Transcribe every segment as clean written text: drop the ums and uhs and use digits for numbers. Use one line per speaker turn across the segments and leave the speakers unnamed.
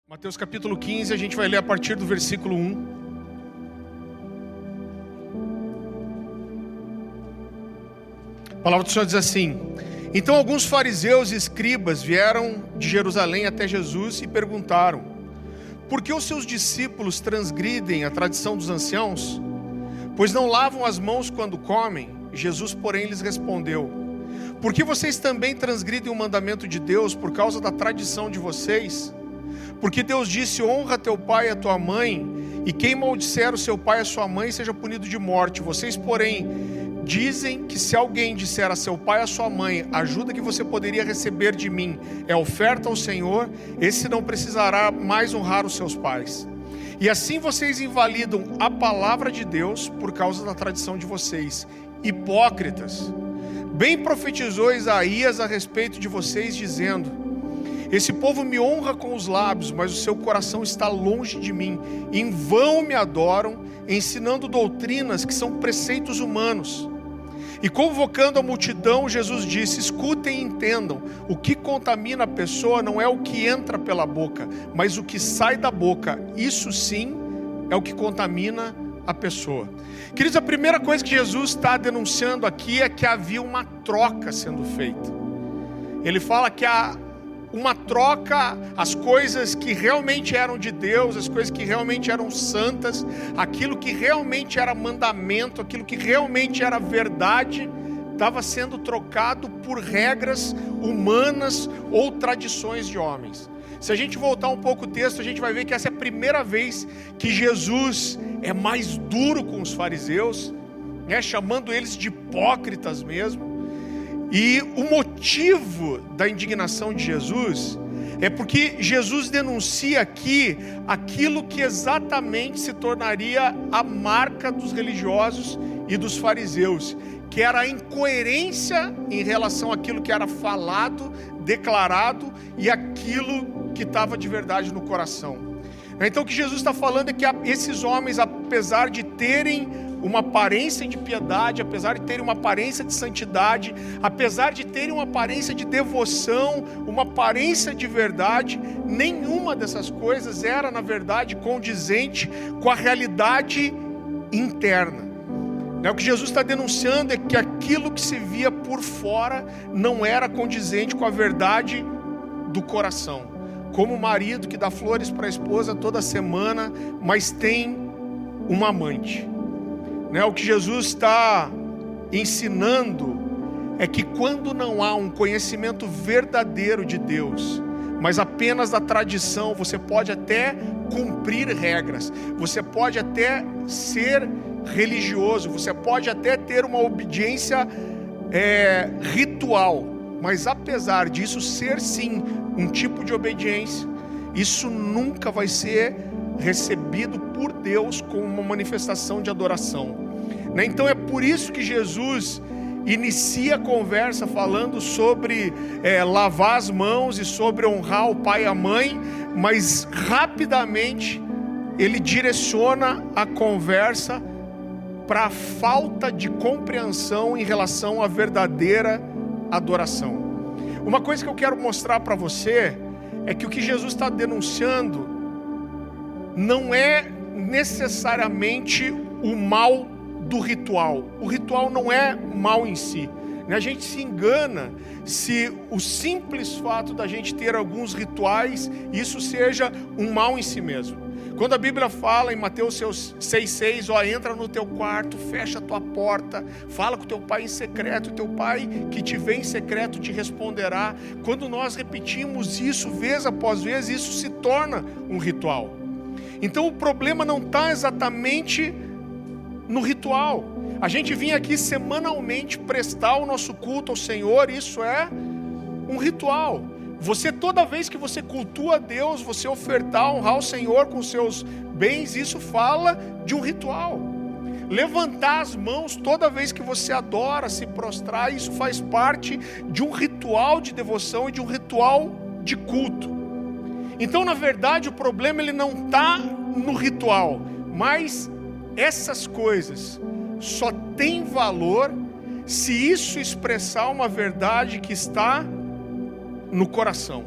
Mateus capítulo 15, a gente vai ler a partir do versículo 1. A palavra do Senhor diz assim: Então alguns fariseus e escribas vieram de Jerusalém até Jesus e perguntaram: Por que os seus discípulos transgridem a tradição dos anciãos? Pois não lavam as mãos quando comem. Jesus, porém, lhes respondeu: Por que vocês também transgridem o mandamento de Deus por causa da tradição de vocês? Porque Deus disse: honra teu pai e a tua mãe, e quem maldisser o seu pai e a sua mãe seja punido de morte. Vocês, porém, dizem que se alguém disser a seu pai e a sua mãe: ajuda que você poderia receber de mim é oferta ao Senhor, esse não precisará mais honrar os seus pais. E assim vocês invalidam a palavra de Deus por causa da tradição de vocês. Hipócritas! Bem profetizou Isaías a respeito de vocês, dizendo: Esse povo me honra com os lábios, mas o seu coração está longe de mim. Em vão me adoram, ensinando doutrinas que são preceitos humanos. E convocando a multidão, Jesus disse: Escutem e entendam, o que contamina a pessoa não é o que entra pela boca, mas o que sai da boca. Isso sim é o que contamina a pessoa. Queridos, a primeira coisa que Jesus está denunciando aqui é que havia uma troca sendo feita. Ele fala que há uma troca, as coisas que realmente eram de Deus, as coisas que realmente eram santas, aquilo que realmente era mandamento, aquilo que realmente era verdade, estava sendo trocado por regras humanas ou tradições de homens. Se a gente voltar um pouco o texto, a gente vai ver que essa é a primeira vez que Jesus é mais duro com os fariseus, chamando eles de hipócritas mesmo. E o motivo da indignação de Jesus é porque Jesus denuncia aqui aquilo que exatamente se tornaria a marca dos religiosos e dos fariseus, que era a incoerência em relação àquilo que era falado, declarado e aquilo que estava de verdade no coração. Então o que Jesus está falando é que esses homens, apesar de terem uma aparência de piedade, apesar de terem uma aparência de santidade, apesar de terem uma aparência de devoção, uma aparência de verdade, nenhuma dessas coisas era, na verdade, condizente com a realidade interna. O que Jesus está denunciando é que aquilo que se via por fora não era condizente com a verdade do coração. Como o marido que dá flores para a esposa toda semana, mas tem uma amante. O que Jesus está ensinando é que quando não há um conhecimento verdadeiro de Deus, mas apenas da tradição, você pode até cumprir regras, você pode até ser religioso, você pode até ter uma obediência ritual, mas apesar disso ser sim um tipo de obediência, isso nunca vai ser recebido por Deus como uma manifestação de adoração. Então é por isso que Jesus inicia a conversa falando sobre lavar as mãos e sobre honrar o pai e a mãe, mas rapidamente ele direciona a conversa para a falta de compreensão em relação à verdadeira adoração. Uma coisa que eu quero mostrar para você é que o que Jesus está denunciando não é necessariamente o mal do ritual. O ritual não é mal em si. A gente se engana se o simples fato da gente ter alguns rituais, isso seja um mal em si mesmo. Quando a Bíblia fala em Mateus 6,6, entra no teu quarto, fecha a tua porta, fala com teu pai em secreto, teu pai que te vê em secreto te responderá. Quando nós repetimos isso vez após vez, isso se torna um ritual. Então o problema não está exatamente no ritual. A gente vinha aqui semanalmente prestar o nosso culto ao Senhor, isso é um ritual. Você, toda vez que você cultua a Deus, você ofertar, honrar o Senhor com seus bens, isso fala de um ritual. Levantar as mãos toda vez que você adora, se prostrar, isso faz parte de um ritual de devoção e de um ritual de culto. Então, na verdade, o problema ele não está no ritual, mas essas coisas só têm valor se isso expressar uma verdade que está no coração.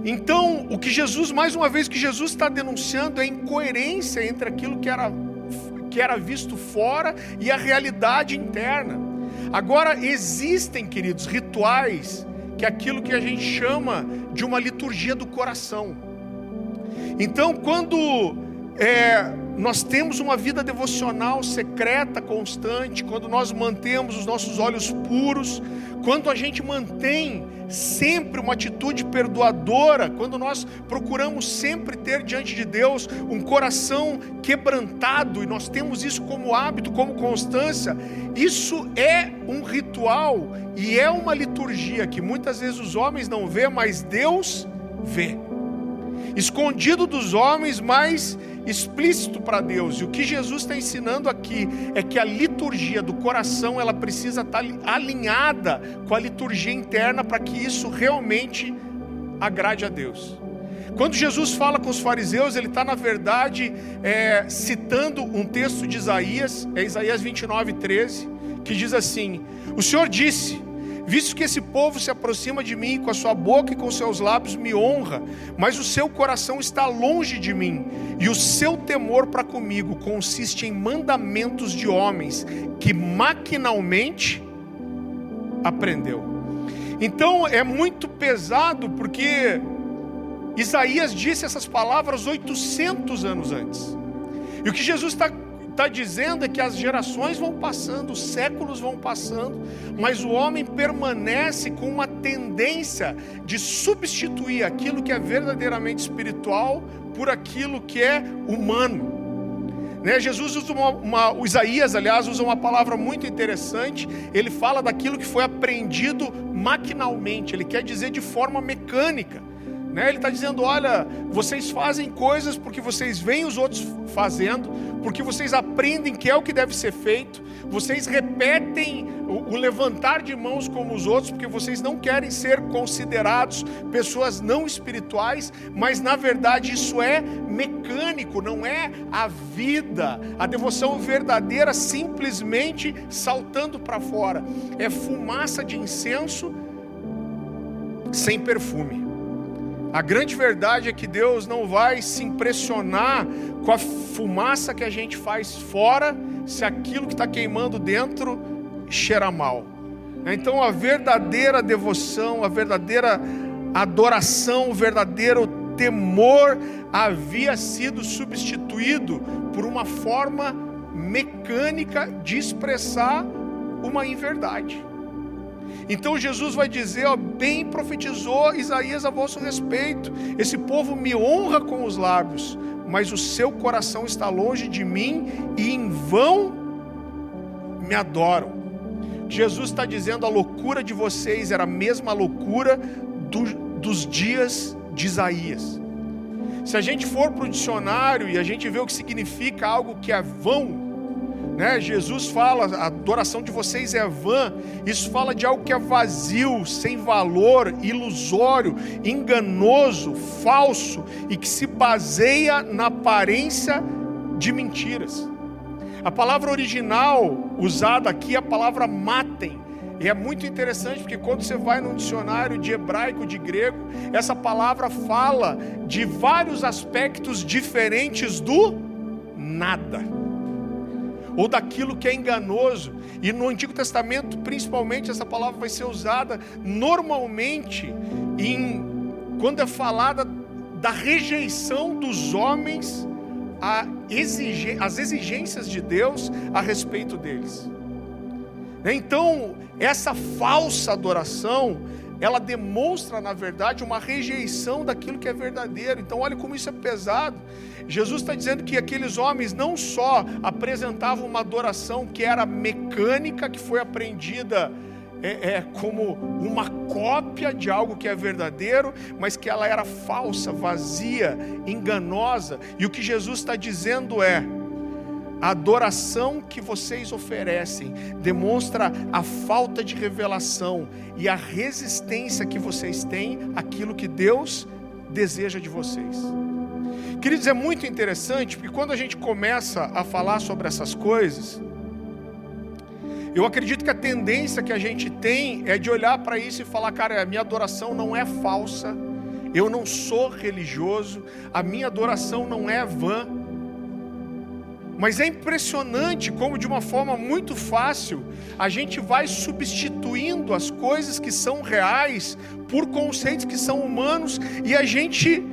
Então, o que Jesus, mais uma vez, o que Jesus está denunciando é a incoerência entre aquilo que era visto fora e a realidade interna. Agora, existem, queridos, rituais, que é aquilo que a gente chama de uma liturgia do coração. Então, quando nós temos uma vida devocional secreta, constante, quando nós mantemos os nossos olhos puros, quando a gente mantém sempre uma atitude perdoadora, quando nós procuramos sempre ter diante de Deus um coração quebrantado, e nós temos isso como hábito, como constância, isso é um ritual e é uma liturgia que muitas vezes os homens não vê, mas Deus vê. Escondido dos homens, mas explícito para Deus. E o que Jesus está ensinando aqui é que a liturgia do coração, ela precisa estar alinhada com a liturgia interna para que isso realmente agrade a Deus. Quando Jesus fala com os fariseus, ele está na verdade citando um texto de Isaías, Isaías 29:13, que diz assim: o Senhor disse: visto que esse povo se aproxima de mim, com a sua boca e com seus lábios me honra, mas o seu coração está longe de mim, e o seu temor para comigo consiste em mandamentos de homens que maquinalmente aprendeu. Então é muito pesado, porque Isaías disse essas palavras 800 anos antes. E o que Jesus está dizendo é que as gerações vão passando, os séculos vão passando, mas o homem permanece com uma tendência de substituir aquilo que é verdadeiramente espiritual por aquilo que é humano. Jesus usa o Isaías, aliás, usa uma palavra muito interessante. Ele fala daquilo que foi aprendido maquinalmente, ele quer dizer de forma mecânica. Ele está dizendo: olha, vocês fazem coisas porque vocês veem os outros fazendo, porque vocês aprendem que é o que deve ser feito, vocês repetem o levantar de mãos como os outros, porque vocês não querem ser considerados pessoas não espirituais, mas na verdade isso é mecânico, não é a vida. A devoção verdadeira simplesmente saltando para fora, é fumaça de incenso sem perfume. A grande verdade é que Deus não vai se impressionar com a fumaça que a gente faz fora, se aquilo que está queimando dentro cheira mal. Então a verdadeira devoção, a verdadeira adoração, o verdadeiro temor havia sido substituído por uma forma mecânica de expressar uma inverdade. Então Jesus vai dizer: bem profetizou Isaías a vosso respeito, esse povo me honra com os lábios, mas o seu coração está longe de mim e em vão me adoram. Jesus está dizendo: a loucura de vocês era a mesma loucura dos dias de Isaías. Se a gente for para o dicionário e a gente vê o que significa algo que é vão, Jesus fala: a adoração de vocês é vã. Isso fala de algo que é vazio, sem valor, ilusório, enganoso, falso, e que se baseia na aparência de mentiras. A palavra original usada aqui é a palavra matem. E é muito interessante, porque quando você vai num dicionário de hebraico, de grego, essa palavra fala de vários aspectos diferentes do nada, ou daquilo que é enganoso. E no Antigo Testamento, principalmente, essa palavra vai ser usada normalmente quando é falada da rejeição dos homens às exigências de Deus a respeito deles. Então, essa falsa adoração, ela demonstra, na verdade, uma rejeição daquilo que é verdadeiro. Então olha como isso é pesado. Jesus está dizendo que aqueles homens não só apresentavam uma adoração que era mecânica, que foi aprendida como uma cópia de algo que é verdadeiro, mas que ela era falsa, vazia, enganosa. E o que Jesus está dizendo é: a adoração que vocês oferecem demonstra a falta de revelação e a resistência que vocês têm àquilo que Deus deseja de vocês. Queridos, é muito interessante, porque quando a gente começa a falar sobre essas coisas, eu acredito que a tendência que a gente tem é de olhar para isso e falar: cara, a minha adoração não é falsa, eu não sou religioso, a minha adoração não é vã. Mas é impressionante como, de uma forma muito fácil, a gente vai substituindo as coisas que são reais por conceitos que são humanos, e a gente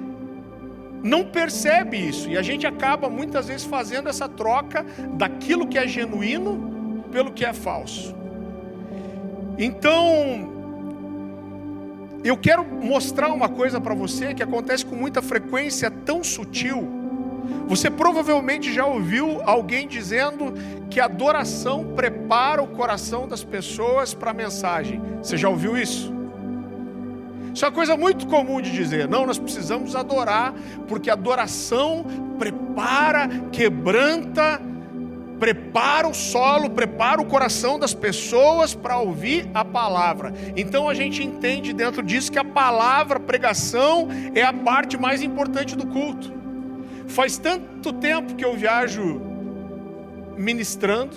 não percebe isso, e a gente acaba muitas vezes fazendo essa troca daquilo que é genuíno pelo que é falso. Então, eu quero mostrar uma coisa para você que acontece com muita frequência, tão sutil. Você provavelmente já ouviu alguém dizendo que a adoração prepara o coração das pessoas para a mensagem. Você já ouviu isso? Isso é uma coisa muito comum de dizer. Não, nós precisamos adorar, porque a adoração prepara, quebranta, prepara o solo, prepara o coração das pessoas para ouvir a palavra. Então a gente entende dentro disso que a palavra, a pregação, é a parte mais importante do culto. Faz tanto tempo que eu viajo ministrando,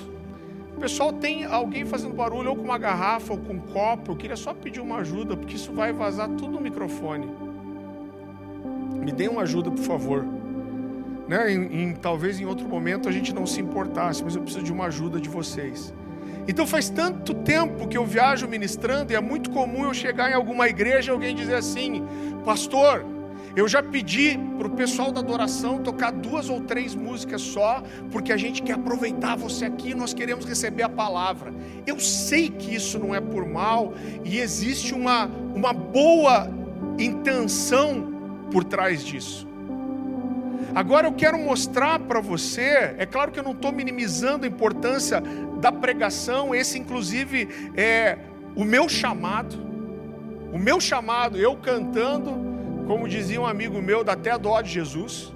o pessoal tem alguém fazendo barulho, ou com uma garrafa, ou com um copo. Eu queria só pedir uma ajuda, porque isso vai vazar tudo no microfone. Me deem uma ajuda, por favor. Né? Talvez em outro momento a gente não se importasse, mas eu preciso de uma ajuda de vocês. Então faz tanto tempo que eu viajo ministrando, e é muito comum eu chegar em alguma igreja e alguém dizer assim: pastor, eu já pedi para o pessoal da adoração tocar 2 ou 3 músicas só, porque a gente quer aproveitar você aqui e nós queremos receber a palavra. Eu sei que isso não é por mal, e existe uma boa intenção por trás disso. Agora eu quero mostrar para você, é claro que eu não estou minimizando a importância da pregação, esse inclusive é o meu chamado, eu cantando. Como dizia um amigo meu, dá até a dó de Jesus.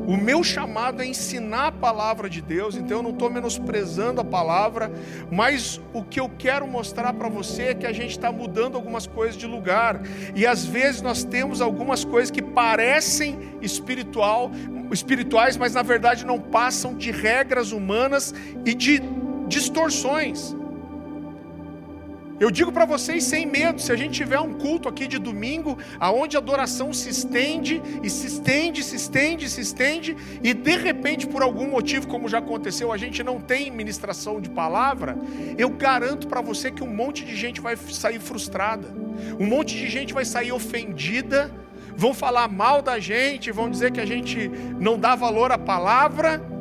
O meu chamado é ensinar a palavra de Deus, então eu não estou menosprezando a palavra, mas o que eu quero mostrar para você é que a gente está mudando algumas coisas de lugar, e às vezes nós temos algumas coisas que parecem espirituais, mas na verdade não passam de regras humanas e de distorções. Eu digo para vocês sem medo, se a gente tiver um culto aqui de domingo, aonde a adoração se estende, e se estende, e de repente por algum motivo, como já aconteceu, a gente não tem ministração de palavra, eu garanto para você que um monte de gente vai sair frustrada, um monte de gente vai sair ofendida, vão falar mal da gente, vão dizer que a gente não dá valor à palavra.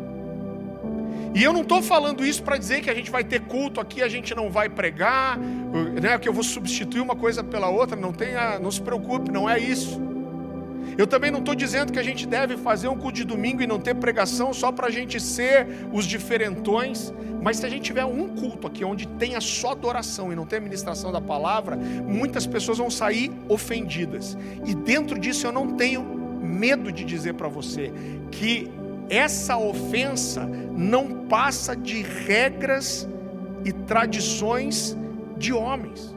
E eu não estou falando isso para dizer que a gente vai ter culto aqui, a gente não vai pregar, né, que eu vou substituir uma coisa pela outra. Não se preocupe, não é isso. Eu também não estou dizendo que a gente deve fazer um culto de domingo e não ter pregação só para a gente ser os diferentões. Mas se a gente tiver um culto aqui onde tenha só adoração e não tem ministração da palavra, muitas pessoas vão sair ofendidas. E dentro disso eu não tenho medo de dizer para você que essa ofensa não passa de regras e tradições de homens.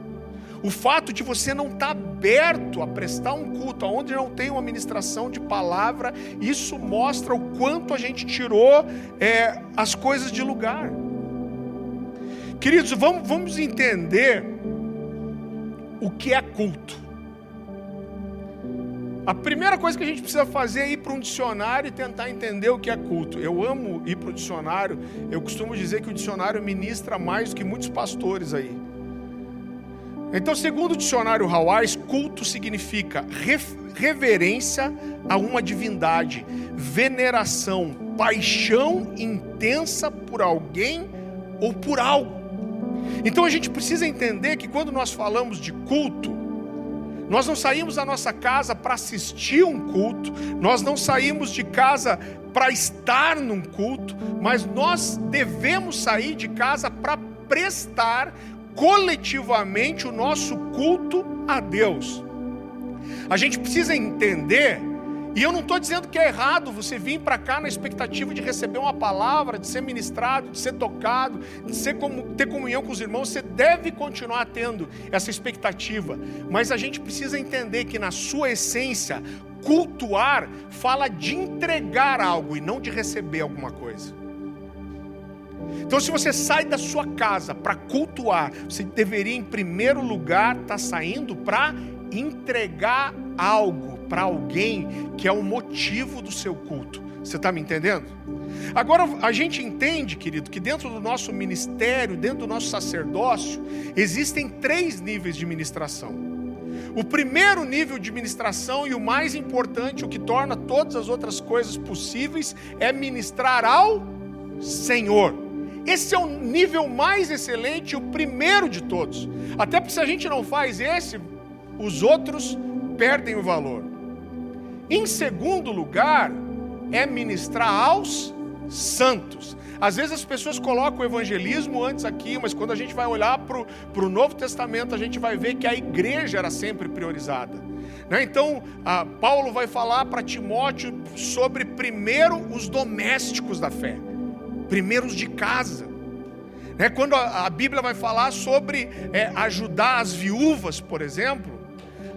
O fato de você não estar aberto a prestar um culto onde não tem uma ministração de palavra, isso mostra o quanto a gente tirou as coisas de lugar. Queridos, vamos entender o que é culto. A primeira coisa que a gente precisa fazer é ir para um dicionário e tentar entender o que é culto. Eu amo ir para o dicionário. Eu costumo dizer que o dicionário ministra mais do que muitos pastores aí. Então, segundo o dicionário Hawais, culto significa reverência a uma divindade, veneração, paixão intensa por alguém ou por algo. Então a gente precisa entender que quando nós falamos de culto, nós não saímos da nossa casa para assistir um culto, nós não saímos de casa para estar num culto, mas nós devemos sair de casa para prestar coletivamente o nosso culto a Deus. A gente precisa entender, e eu não estou dizendo que é errado você vir para cá na expectativa de receber uma palavra, de ser ministrado, de ser tocado, de ter comunhão com os irmãos. Você deve continuar tendo essa expectativa, mas a gente precisa entender que na sua essência, cultuar fala de entregar algo e não de receber alguma coisa. Então, se você sai da sua casa para cultuar, você deveria em primeiro lugar estar saindo para entregar algo para alguém que é o motivo do seu culto. Você está me entendendo? Agora, a gente entende, querido, que dentro do nosso ministério, dentro do nosso sacerdócio, existem 3 níveis de ministração. O primeiro nível de ministração, e o mais importante, o que torna todas as outras coisas possíveis, é ministrar ao Senhor. Esse é o nível mais excelente, o primeiro de todos. Até porque se a gente não faz esse, os outros perdem o valor. Em segundo lugar, é ministrar aos santos. Às vezes as pessoas colocam o evangelismo antes aqui, mas quando a gente vai olhar para o Novo Testamento, a gente vai ver que a igreja era sempre priorizada, né? Então, Paulo vai falar para Timóteo sobre primeiro os domésticos da fé, primeiro os de casa, né? Quando a Bíblia vai falar sobre ajudar as viúvas, por exemplo,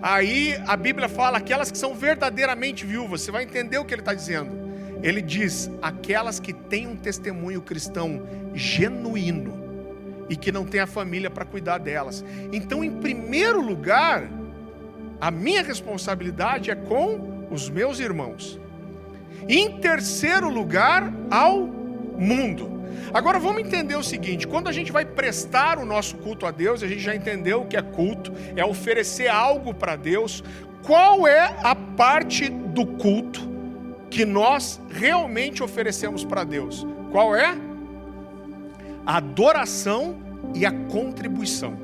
aí a Bíblia fala aquelas que são verdadeiramente viúvas. Você vai entender o que ele está dizendo. Ele diz, aquelas que têm um testemunho cristão genuíno e que não tem a família para cuidar delas. Então, em primeiro lugar, a minha responsabilidade é com os meus irmãos. Em terceiro lugar, ao mundo. Agora vamos entender o seguinte: quando a gente vai prestar o nosso culto a Deus, a gente já entendeu o que é culto, é oferecer algo para Deus. Qual é a parte do culto que nós realmente oferecemos para Deus? Qual é? A adoração e a contribuição.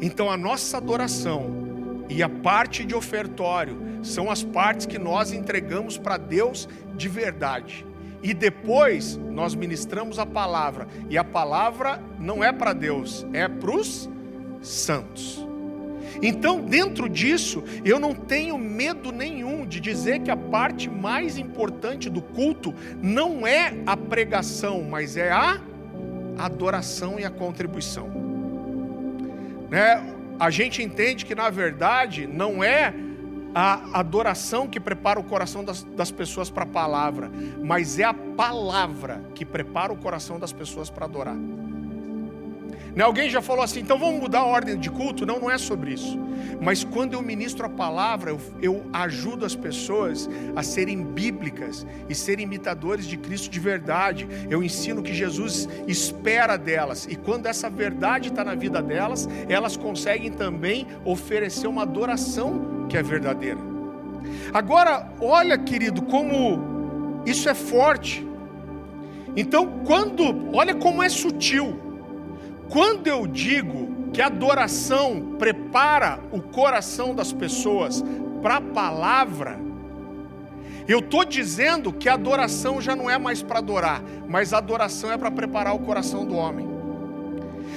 Então a nossa adoração e a parte de ofertório são as partes que nós entregamos para Deus de verdade. E depois nós ministramos a palavra, e a palavra não é para Deus, é para os santos. Então, dentro disso, eu não tenho medo nenhum de dizer que a parte mais importante do culto não é a pregação, mas é a adoração e a contribuição, né? A gente entende que, na verdade, não é a adoração que prepara o coração das pessoas para a palavra, mas é a palavra que prepara o coração das pessoas para adorar. Né? Alguém já falou assim, então vamos mudar a ordem de culto? Não, não é sobre isso. Mas quando eu ministro a palavra, eu ajudo as pessoas a serem bíblicas e serem imitadores de Cristo de verdade. Eu ensino o que Jesus espera delas, e quando essa verdade está na vida delas, elas conseguem também oferecer uma adoração que é verdadeira. Agora, olha, querido, como isso é forte. Então, olha como é sutil. Quando eu digo que a adoração prepara o coração das pessoas para a palavra, eu estou dizendo que a adoração já não é mais para adorar, mas a adoração é para preparar o coração do homem.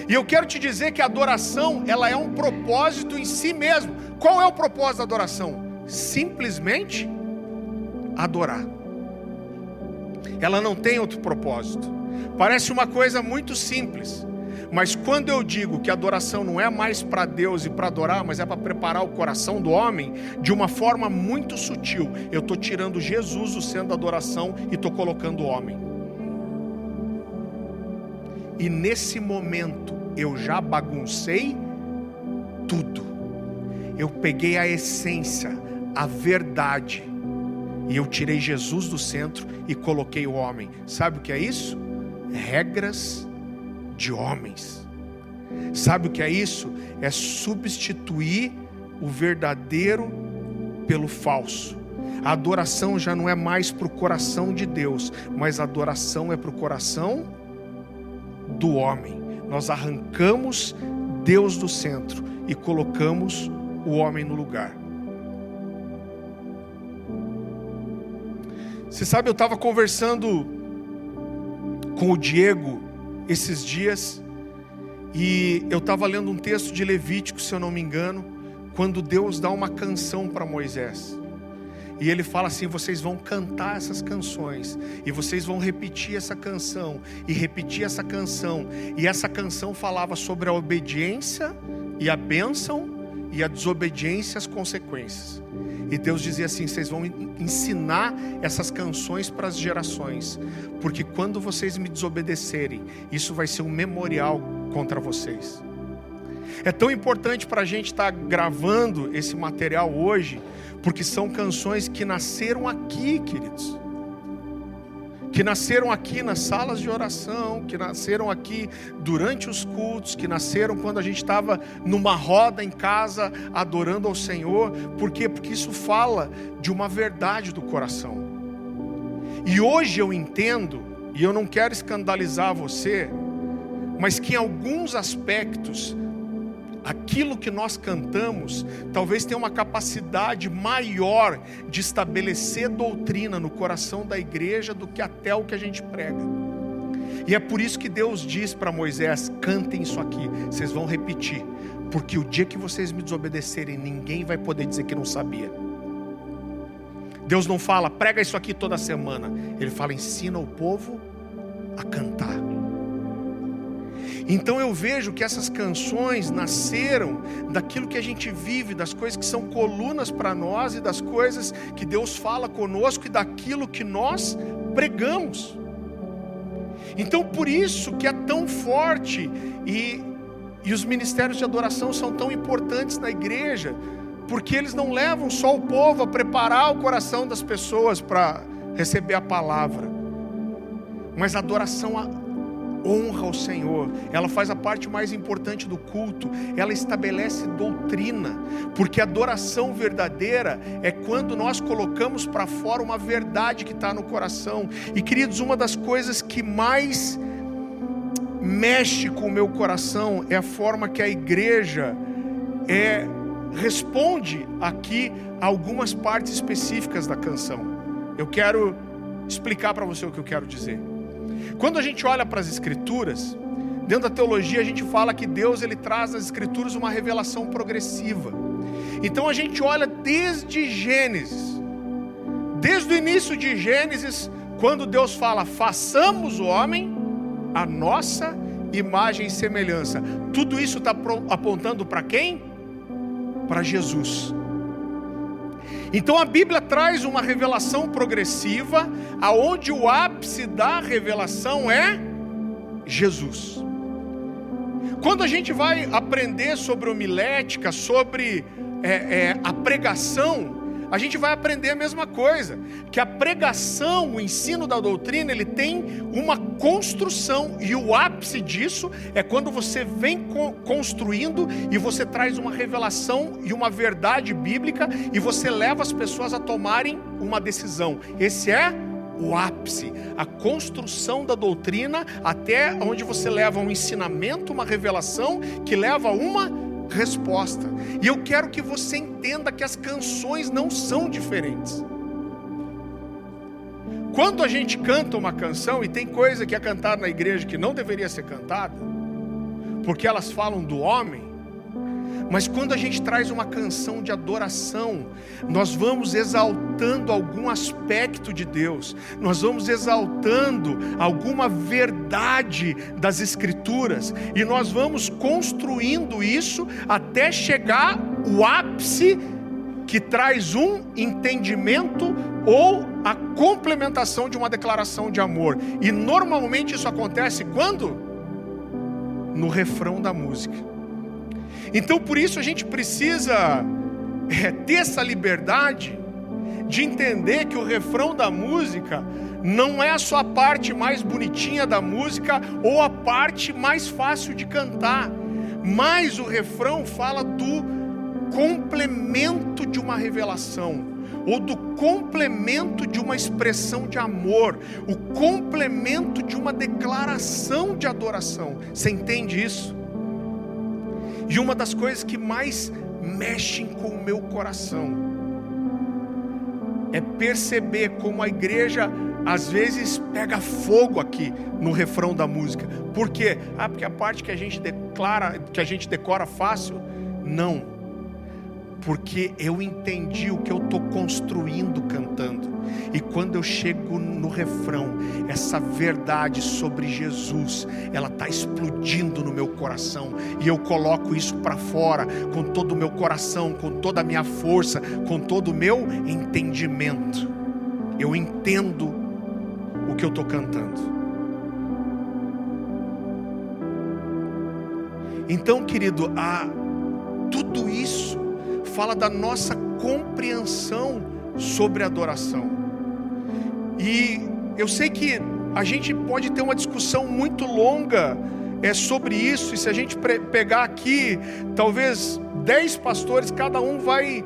E eu quero te dizer que a adoração, ela é um propósito em si mesmo. Qual é o propósito da adoração? Simplesmente adorar. Ela não tem outro propósito. Parece uma coisa muito simples, mas quando eu digo que a adoração não é mais para Deus e para adorar, mas é para preparar o coração do homem, de uma forma muito sutil, eu estou tirando Jesus do centro da adoração e estou colocando o homem. E nesse momento eu já baguncei tudo. Eu peguei a essência, a verdade, e eu tirei Jesus do centro e coloquei o homem. Sabe o que é isso? Regras de homens. Sabe o que é isso? É substituir o verdadeiro pelo falso. A adoração já não é mais para o coração de Deus, mas a adoração é para o coração do homem. Nós arrancamos Deus do centro e colocamos o homem no lugar. Você sabe, eu estava conversando com o Diego esses dias, e eu estava lendo um texto de Levítico, se eu não me engano, quando Deus dá uma canção para Moisés, e ele fala assim: vocês vão cantar essas canções, e vocês vão repetir essa canção, e repetir essa canção, e essa canção falava sobre a obediência e a bênção, e a desobediência e as consequências. E Deus dizia assim: vocês vão ensinar essas canções para as gerações, porque quando vocês me desobedecerem, isso vai ser um memorial contra vocês. É tão importante para a gente estar gravando esse material hoje, porque são canções que nasceram aqui, queridos. Que nasceram aqui nas salas de oração, que nasceram aqui durante os cultos, que nasceram quando a gente estava numa roda em casa adorando ao Senhor. Por quê? Porque isso fala de uma verdade do coração. E hoje eu entendo, e eu não quero escandalizar você, mas que em alguns aspectos, aquilo que nós cantamos, talvez tenha uma capacidade maior de estabelecer doutrina no coração da igreja do que até o que a gente prega. E é por isso que Deus diz para Moisés: cantem isso aqui, vocês vão repetir, porque o dia que vocês me desobedecerem, ninguém vai poder dizer que não sabia. Deus não fala, prega isso aqui toda semana. Ele fala, ensina o povo a cantar. Então eu vejo que essas canções nasceram daquilo que a gente vive, das coisas que são colunas para nós e das coisas que Deus fala conosco e daquilo que nós pregamos. Então por isso que é tão forte e os ministérios de adoração são tão importantes na igreja, porque eles não levam só o povo a preparar o coração das pessoas para receber a palavra, mas a adoração honra ao Senhor, ela faz a parte mais importante do culto, ela estabelece doutrina, porque a adoração verdadeira é quando nós colocamos para fora uma verdade que está no coração. E queridos, uma das coisas que mais mexe com o meu coração é a forma que a igreja responde aqui a algumas partes específicas da canção. Eu quero explicar para você o que eu quero dizer. Quando a gente olha para as escrituras, dentro da teologia a gente fala que Deus ele traz nas escrituras uma revelação progressiva. Então a gente olha desde Gênesis, desde o início de Gênesis, quando Deus fala, façamos o homem a nossa imagem e semelhança. Tudo isso está apontando para quem? Para Jesus. Então a Bíblia traz uma revelação progressiva, aonde o ápice da revelação é Jesus. Quando a gente vai aprender sobre homilética, sobre a pregação, a gente vai aprender a mesma coisa, que a pregação, o ensino da doutrina, ele tem uma construção, e o ápice disso é quando você vem construindo e você traz uma revelação e uma verdade bíblica e você leva as pessoas a tomarem uma decisão. Esse é o ápice, a construção da doutrina, até onde você leva um ensinamento, uma revelação que leva a uma resposta. E eu quero que você entenda que as canções não são diferentes. Quando a gente canta uma canção, e tem coisa que é cantada na igreja que não deveria ser cantada, porque elas falam do homem, mas quando a gente traz uma canção de adoração, nós vamos exaltando algum aspecto de Deus, nós vamos exaltando alguma verdade das Escrituras, e nós vamos construindo isso até chegar o ápice que traz um entendimento ou a complementação de uma declaração de amor. E normalmente isso acontece quando? No refrão da música. Então por isso a gente precisa ter essa liberdade de entender que o refrão da música não é só a parte mais bonitinha da música ou a parte mais fácil de cantar, mas o refrão fala do complemento de uma revelação, ou do complemento de uma expressão de amor, o complemento de uma declaração de adoração. Você entende isso? E uma das coisas que mais mexem com o meu coração é perceber como a igreja às vezes pega fogo aqui no refrão da música. Por quê? Porque a parte que a gente decora fácil? Não. Porque eu entendi o que eu estou construindo cantando. E quando eu chego no refrão, essa verdade sobre Jesus, ela está explodindo no meu coração. E eu coloco isso para fora, com todo o meu coração, com toda a minha força, com todo o meu entendimento. Eu entendo o que eu estou cantando. Então, querido, tudo isso fala da nossa compreensão sobre adoração. E eu sei que a gente pode ter uma discussão muito longa sobre isso, e se a gente pegar aqui, talvez 10 pastores, cada um vai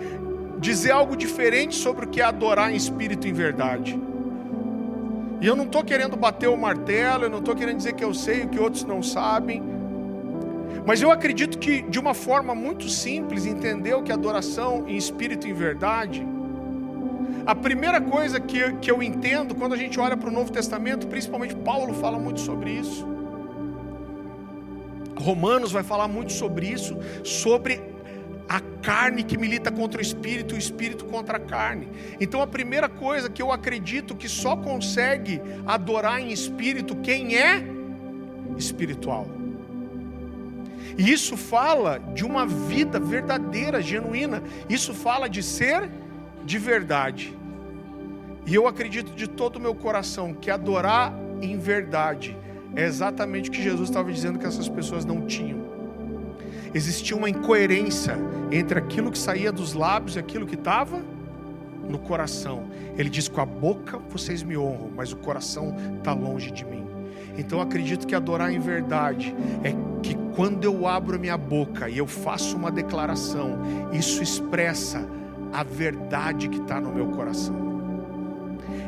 dizer algo diferente sobre o que é adorar em espírito e em verdade. E eu não estou querendo bater o martelo, eu não estou querendo dizer que eu sei o que outros não sabem, mas eu acredito que, de uma forma muito simples, entender o que é adoração em espírito e em verdade. A primeira coisa que eu entendo quando a gente olha para o Novo Testamento, principalmente Paulo fala muito sobre isso, Romanos vai falar muito sobre isso, sobre a carne que milita contra o espírito contra a carne. Então a primeira coisa que eu acredito que só consegue adorar em espírito quem é espiritual. E isso fala de uma vida verdadeira, genuína. Isso fala de ser de verdade. E eu acredito de todo o meu coração que adorar em verdade é exatamente o que Jesus estava dizendo que essas pessoas não tinham. Existia uma incoerência entre aquilo que saía dos lábios e aquilo que estava no coração. Ele diz: com a boca vocês me honram, mas o coração está longe de mim. Então eu acredito que adorar em verdade é que quando eu abro a minha boca e eu faço uma declaração, isso expressa a verdade que está no meu coração.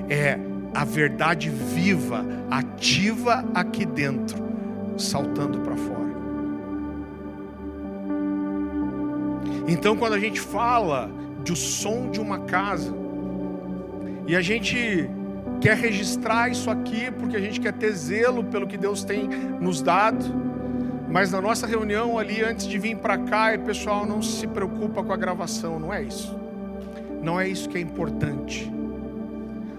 É a verdade viva, ativa aqui dentro, saltando para fora. Então quando a gente fala do som de uma casa, e a gente quer registrar isso aqui porque a gente quer ter zelo pelo que Deus tem nos dado, mas na nossa reunião ali antes de vir para cá, o pessoal não se preocupa com a gravação. Não é isso. Não é isso que é importante.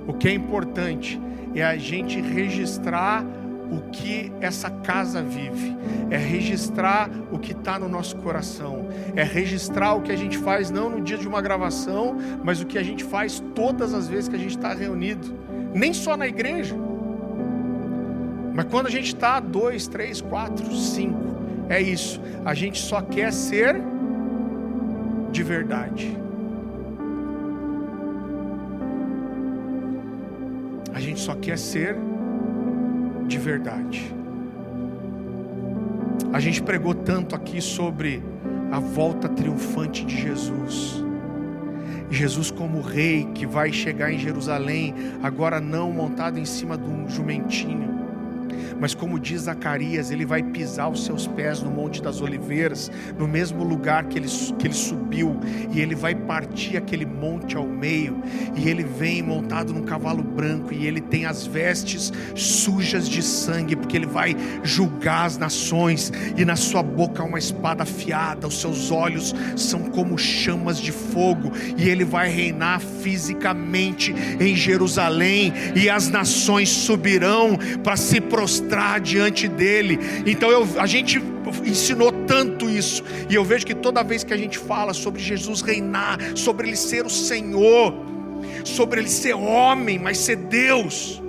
O que é importante é a gente registrar o que essa casa vive, é registrar o que está no nosso coração, é registrar o que a gente faz não no dia de uma gravação, mas o que a gente faz todas as vezes que a gente está reunido, nem só na igreja, mas quando a gente está 2, 3, 4, 5, é isso, a gente só quer ser de verdade. A gente só quer ser de verdade. A gente pregou tanto aqui sobre a volta triunfante de Jesus. Jesus como rei que vai chegar em Jerusalém, agora não montado em cima de um jumentinho, mas como diz Zacarias, ele vai pisar os seus pés no Monte das Oliveiras, no mesmo lugar que ele subiu, e ele vai partir aquele monte ao meio, e ele vem montado num cavalo branco, e ele tem as vestes sujas de sangue, porque ele vai julgar as nações, e na sua boca há uma espada afiada, os seus olhos são como chamas de fogo, e ele vai reinar fisicamente em Jerusalém, e as nações subirão para se prostrar diante dele. Então a gente ensinou tanto isso, e eu vejo que toda vez que a gente fala sobre Jesus reinar, sobre ele ser o Senhor, sobre ele ser homem, mas ser Deus,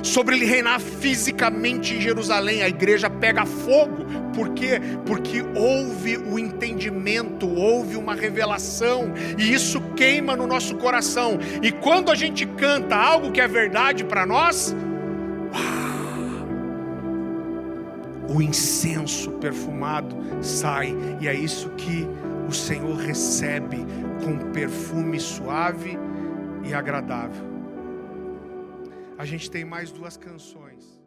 sobre ele reinar fisicamente em Jerusalém, a igreja pega fogo. Por quê? Porque houve o entendimento, houve uma revelação, e isso queima no nosso coração, e quando a gente canta algo que é verdade para nós, o incenso perfumado sai, e é isso que o Senhor recebe com perfume suave e agradável. A gente tem mais 2 canções.